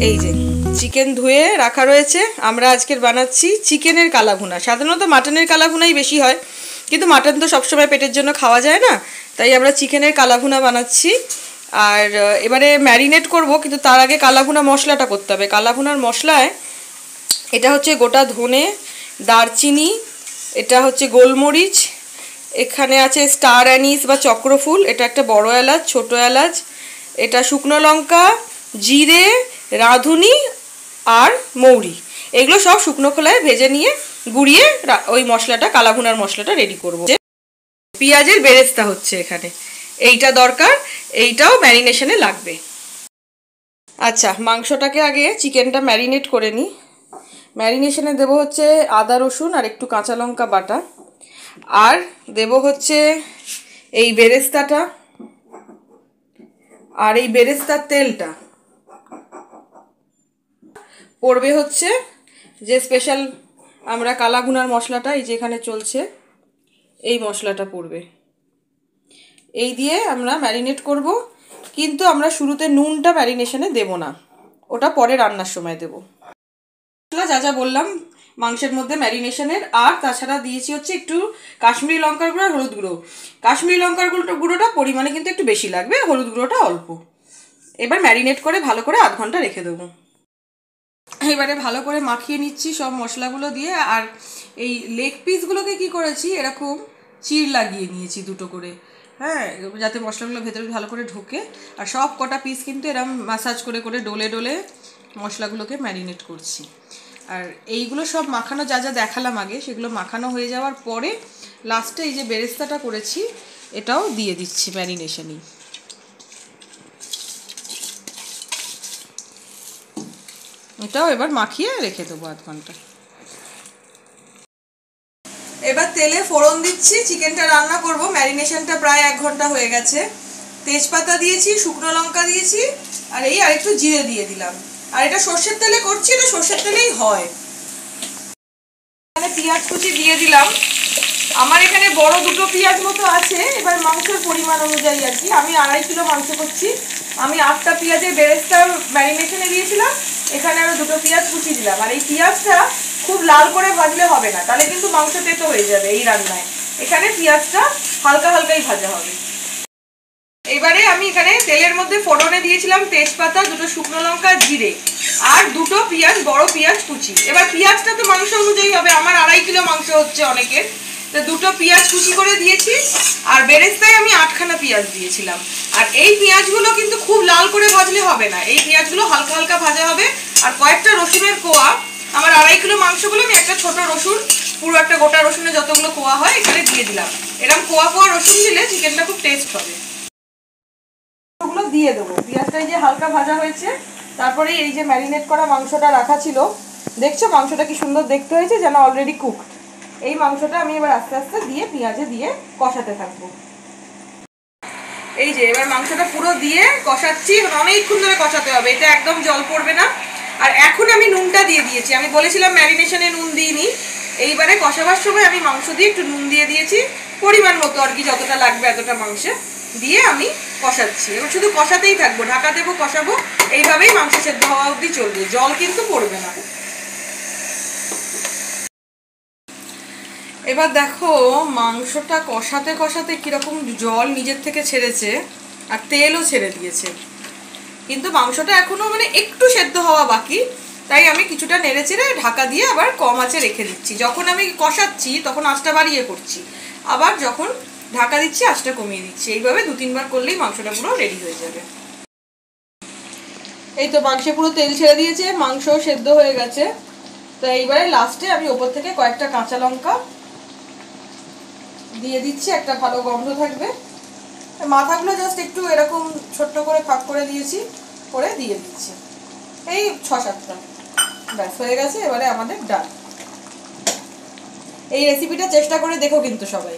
এই যে চিকেন ধুয়ে রাখা রয়েছে। আমরা আজকের বানাচ্ছি চিকেনের কালাভুনা। সাধারণত মাটনের কালাভুনাই বেশি হয়, কিন্তু মাটন তো সবসময় পেটের জন্য খাওয়া যায় না, তাই আমরা চিকেনের কালাভুনা বানাচ্ছি। আর এবারে ম্যারিনেট করব, কিন্তু তার আগে কালাভুনা মশলাটা করতে হবে। কালাভুনার মশলায় এটা হচ্ছে গোটা ধনে, দারচিনি, এটা হচ্ছে গোলমরিচ, এখানে আছে স্টার অ্যানিস বা চক্রফুল, এটা একটা বড় এলাচ, ছোট এলাচ, এটা শুকনো লঙ্কা, জিরে, রাঁধুনি আর মৌরি। এগুলো সব শুকনো খোলায় ভেজে নিয়ে গুঁড়িয়ে ওই মশলাটা, কালাভুনার মশলাটা রেডি করব। পেঁয়াজের বেরেস্তা হচ্ছে এখানে, এইটা দরকার, এইটাও ম্যারিনেশনে লাগবে। আচ্ছা, মাংসটাকে আগে চিকেনটা ম্যারিনেট করে নিই। ম্যারিনেশনে দেব হচ্ছে আদা রসুন আর একটু কাঁচা লঙ্কা বাটা, আর দেব হচ্ছে এই বেরেস্তাটা আর এই বেরেস্তার তেলটা। পড়বে হচ্ছে যে স্পেশাল আমরা কালাভুনার মশলাটা, এই যেখানে চলছে এই মশলাটা পড়বে। এই দিয়ে আমরা ম্যারিনেট করব, কিন্তু আমরা শুরুতে নুনটা ম্যারিনেশনে দেব না, ওটা পরে রান্নার সময় দেব। যা যা বললাম মাংসের মধ্যে ম্যারিনেশনের, আর তাছাড়া দিয়েছি হচ্ছে একটু কাশ্মীরি লঙ্কার গুঁড়ো আর হলুদ গুঁড়ো। কাশ্মীরি লঙ্কার গুঁড়োটা পরিমাণে কিন্তু একটু বেশি লাগবে, হলুদ গুঁড়োটা অল্প। এবার ম্যারিনেট করে ভালো করে আধ ঘন্টা রেখে দেবো। এবারে ভালো করে মাখিয়ে নিচ্ছি সব মশলাগুলো দিয়ে। আর এই লেগ পিসগুলোকে কি করেছি, এরকম চিড় লাগিয়ে নিয়েছি দুটো করে, হ্যাঁ, যাতে মশলাগুলো ভেতরে ভালো করে ঢোকে। আর সব কটা পিস কিন্তু এরকম ম্যাসাজ করে করে ডলে ডলে মশলাগুলোকে ম্যারিনেট করছি। আর এইগুলো সব মাখানো, যা যা দেখালাম আগে, সেগুলো মাখানো হয়ে যাওয়ার পরে লাস্টে এই যে বেরেস্তাটা করেছি এটাও দিয়ে দিচ্ছি ম্যারিনেশনেই। এটাও এবার মাখিয়ে রেখে দেবো আধ ঘন্টা। এবার তেলে ফোড়ন দিচ্ছি, চিকেনটা রান্না করব। ম্যারিনেশনটা প্রায় 1 ঘন্টা হয়ে গেছে। তেজপাতা দিয়েছি, শুকনো লঙ্কা দিয়েছি, আর এই আরেকটু জিরে দিয়ে দিলাম। আর এটা সর্ষের তেলে করছি, এটা সর্ষের তেলেই হয়। এখানে পেঁয়াজ কুচি দিয়ে দিলাম। আমার এখানে বড় দুটো পেঁয়াজ মতো আছে, এবার মাংসের পরিমাণ অনুযায়ী আর কি। আমি 2.5 কিলো মাংস করছি, আমি 8টা পেঁয়াজের বেরেস্তা ম্যারিনেশনে দিয়েছিলাম, এখানে আরো দুটো পেঁয়াজ কুচি দিলাম। আর এই পেঁয়াজটা খুব লাল করে ভাজলে হবে না, তাহলে কিন্তু মাংস তেতো হয়ে যাবে এই রান্নায়। এখানে পেঁয়াজটা হালকা হালকাই ভাজা হবে। এবারে আমি এখানে তেলের মধ্যে ফোড়নে দিয়েছিলাম তেজপাতা, দুটো শুকনো লঙ্কা, জিরে, আর দুটো পেঁয়াজ, বড় পেঁয়াজ কুচি। এবার পেঁয়াজটা তো মাংস অনুযায়ী হবে, আমার 2.5 কিলো মাংস হচ্ছে অনেকের, তো দুটো পেঁয়াজ কুচি করে দিয়েছি। আর বেরেস্তায় আমি 8খানা পেঁয়াজ দিয়েছিলাম। আর এই পেঁয়াজগুলো কিন্তু খুব লাল করে ভাজলে হবে না, এই পেঁয়াজগুলো হালকা হালকা ভাজা হবে। আর কয়েকটা রসুনের কোয়া, আমার 2.5 কিলো মাংসগুলো আমি একটা ছোট রসুন, পুরো একটা গোটা রসুনে যতগুলো কোয়া হয় এখানে দিয়ে দিলাম। এরকম কোয়া কোয়া রসুন দিলে চিকেনটা খুব টেস্ট হবে। ওগুলো দিয়ে দেবো। পেঁয়াজটা এই যে হালকা ভাজা হয়েছে, তারপরে এই যে ম্যারিনেট করা মাংসটা রাখা ছিল, দেখছো মাংসটা কি সুন্দর দেখতে হয়েছে, যেন অলরেডি কুকড। এই মাংসটা আমি এবার আস্তে আস্তে দিয়ে পেঁয়াজে দিয়ে কষাতে থাকবো। এই যে এবার মাংসটা পুরো দিয়ে কষাচ্ছি, অনেকক্ষণ ধরে কষাতে হবে, এটা একদম জল পড়বে না। আর এখন আমি নুনটা দিয়ে দিয়েছি, আমি বলেছিলাম ম্যারিনেশনে নুন দিইনি, এইবারে কষাবার সময় আমি মাংস দিয়ে একটু নুন দিয়ে দিয়েছি, পরিমাণ মতো আর কি, যতটা লাগবে এতটা মাংসে দিয়ে আমি কষাচ্ছি। এবার শুধু কষাতেই থাকবো, ঢাকা দেবো, কষাবো, এইভাবেই মাংস সেদ্ধ হওয়া অবধি চলবে, জল কিন্তু পড়বে না। এবার দেখো মাংসটা কষাতে কষাতে কিরকম জল নিজের থেকে ছেড়েছে আর তেলও ছেড়ে দিয়েছে, কিন্তু মাংসটা এখনো মানে একটু সেদ্ধ হওয়া বাকি, তাই আমি কিছুটা নেড়ে চেড়ে ঢাকা দিয়ে আবার কম আঁচে রেখে দিচ্ছি। যখন আমি কষাচ্ছি তখন আঁচটা বাড়িয়ে করছি, আবার যখন ঢাকা দিচ্ছি আঁচটা কমিয়ে দিচ্ছি। এইভাবে 2-3 বার করলেই মাংসটা পুরো রেডি হয়ে যাবে। এই তো মাংসে পুরো তেল ছেড়ে দিয়েছে, মাংস সেদ্ধ হয়ে গেছে। তো এইবারে লাস্টে আমি ওপর থেকে কয়েকটা কাঁচা লঙ্কা দিয়ে দিচ্ছি, একটা ভালো গন্ধ থাকবে। মাথাগুলো জাস্ট একটু এরকম ছোট্ট করে ফাঁক করে দিয়েছি, করে দিয়ে দিচ্ছি, এই 6-7টা, ব্যাস হয়ে গেছে। এবারে আমাদের ডাল। এই রেসিপিটা চেষ্টা করে দেখো কিন্তু সবাই।